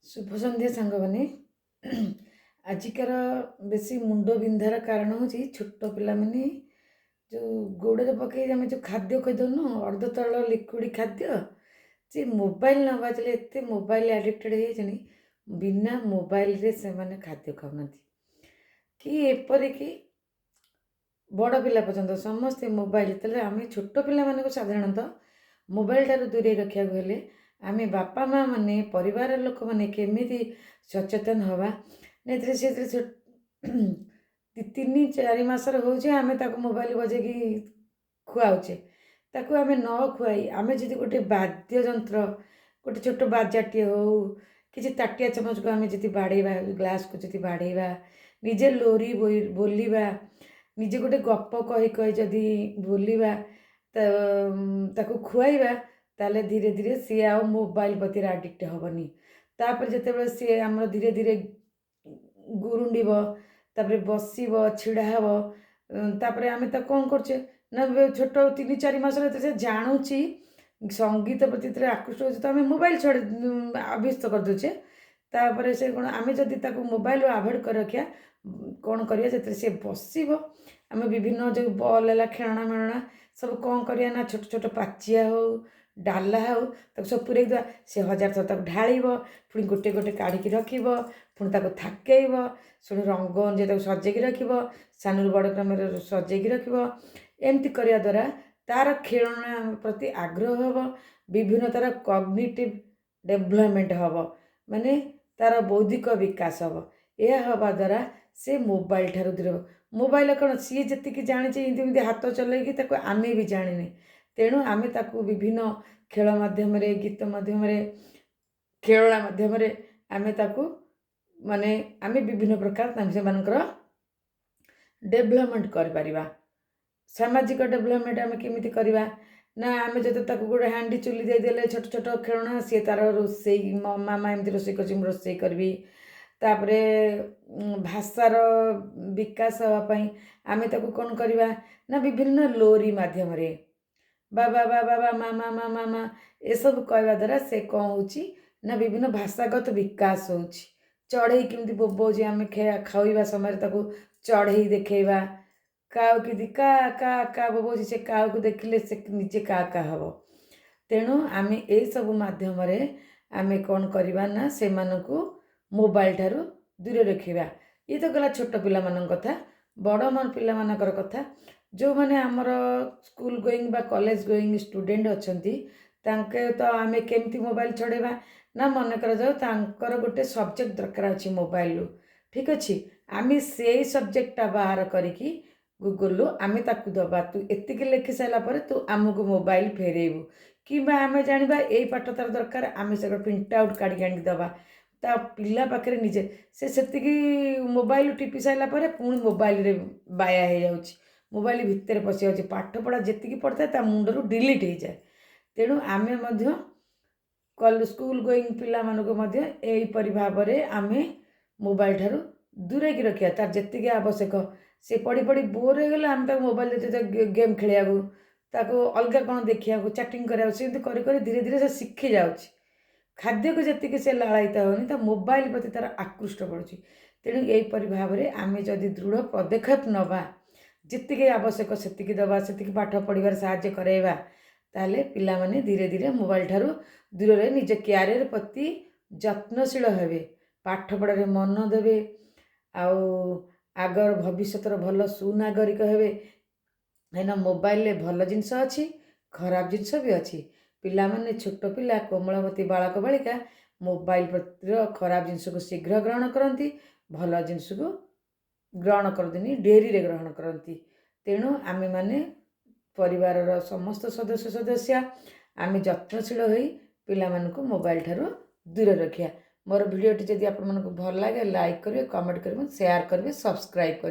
शुभ सन्ध्या सांग मैंने आजिकार बेसी मुंड बिंधार कारण हूँ छोट पिला माने जो गोड़े पकई आम जो खाद्य खदन अर्ध तरल लिक्विड खाद्य से मोबाइल न बाजले एत मोबाइल आडिक्टेड होनी बिना मोबाइल रे से माने खाद्य खाऊना कि एपरिक बड़ पिला पर्यंत समस्ते मोबाइल तेल आम छोट पिला मानक साधारणतः मोबाइल ठार दूरे रखा हेले आमे बापा माँ मैंने परिवार लोक मैंने केमी सचेतन हवा नहीं से तीन चार मसर हो आमे मोबाइल बजे खुआचे ताकू आमे न खुआई आमे जदि गोटे वाद्य जंत्र गोटे छोट बाजाटे हो कि ताटिया चमच को आमे जदि बाड़ेबा ग्लास को जदि बाड़ेबा निजे लोरी बोलिबा निजे गोटे गप कही कही जदि बोलिबा ताकू खुआइबा ताले धीरे धीरे सी आ मोबाइल प्रति आडिक्ट हेनी तापर जिते सी आम धीरे धीरे गुरुंडब तापर बसब छिड़ा हेब तापर आम कौन करचे ना छोट 3-4 मास से जानूची संगीत प्रति आकृष्ट हो तो आम मोबाइल छड़े अभ्यस्त कर दूचे तापर से कौन आम जदि मोबाइल आभोड कर रखा कौन करिया से बसब आम विभिन्न जो बल है खेलना मेलना सब कौन करिया ना छोट छोट पाचिया हो डाला हो सब पूरे से 1000 थर तक ढाल पुणी गोटे गोटे काढ़ी रखब पुणी थाकेब शुणी रंग अनुजाई सजेक रखब सानू बड़ क्रम सजेक रखब एमती करने द्वारा तार खेलना प्रति आग्रह हम विभिन्न तार कॉग्निटिव डेभलपमेंट हम माने तार बौद्धिक विकास हम यह हवा द्वारा से मोबाइल ठार दूर मोबाइल कौन सी जी जानी हाथ चलैकी आम भी जाने तेणु आम विभिन्न खेल मध्यम गीत मध्यम खेलना मध्यम आम माने आम विभिन्न प्रकार से डेभलपमेंट कर सामाजिक डेभलपमेंट आम केमी करवा ना आम जो गोटे हांडी चुली देदेले छोट छोट खेलना सी तार रोसे मामा एमती रोसे कर रोसे करी तापर भाषार विकास हाँपाई आम कौन करवा ना विभिन्न लोरी मध्यम बाबा बाबा बा मामा मामा मामा ये सब कहवा द्वारा से कौन हो विभिन्न भाषागत विकास हो चढ़ई केमती बोबोजे आम खावा समय चढ़ई देखा काऊ कि का का का बोबोजे से काऊ को देखिले से निजे का हम तेणु आम ये सब मध्यम आम कौन करवा ना से मोबाइल ठारू दूर रखा ये तो गला छोट पिला कथा बड़ मन पिला मानकर कथा जो मैंने आमर स्कूल गोइंग बा कॉलेज गोइंग स्टूडेंट अच्छी तांके तो आम केमती मोबाइल छड़ेबा ना मन कर जाओ तांकर गोटे सब्जेक्ट दरकार अच्छी मोबाइल ठीक अच्छे आम से सब्जेक्टा बाहर करी गूगल आम ताकू दबा तू एतिक लिखि सारापर तू आमको मोबाइल फेरेबू कि आम जाना यही पाठ तार दरकार आम से प्रिंट आउट काढ़ी आनी दबा ता पिला पाखे निजे से मोबाइल टिपि सारापर पुणी मोबाइल रे बाया हो जाऊँगी मोबाइल भितर पशि जाऊँगी पाठ पढ़ा जी पढ़ता है मुंडर डिलीट हो जाए तेणु आम स्कूल गोइंग पिला यहीपरि भाव में आम मोबाइल ठारू दूरे की रखा तार जी आवश्यक से पढ़ी पढ़ी बोर हो गला आम मोबाइल देते गेम खेलिया ताको अलग कौन देखा चैटिंग करा धीरे धीरे से शिखी जाऊँगी खाद्य को जी से लालायित होनी तो मोबाइल प्रति तार आकृष्ट बढ़ुची तेणु यहीपरि भाव में आम जदि दृढ़ पदक्षेप नवा जी आवश्यक से दबा से पाठ पढ़ार साहाय्य कराइबा ताले पिला माने धीरे धीरे मोबाइल ठारू दूर रही निज क्यारियर प्रति जत्नशील हेबे पाठ पढ़ारे मन देवे आगर भविष्य भल सुनागरिक हेबे कहीं मोबाइल रे भल जिनस अच्छी खराब जिनस भी अच्छी पिला माने छोट पिला कोमलमती बालक बालिका मोबाइल प्रति खराब जिनस को शीघ्र ग्रहण करती भल जिनस को ग्रहण करती डेरी रे ग्रहण करती तेणु आमे माने परिवार समस्त सदस्य आम जत्नशील हो पिला मानकु मोबाइल ठारू दूर रखा मोर भिडियोटी जदि आपको भल लगे लाइक करेंगे कमेंट करेंगे शेयर करेंगे सब्सक्राइब करेंगे।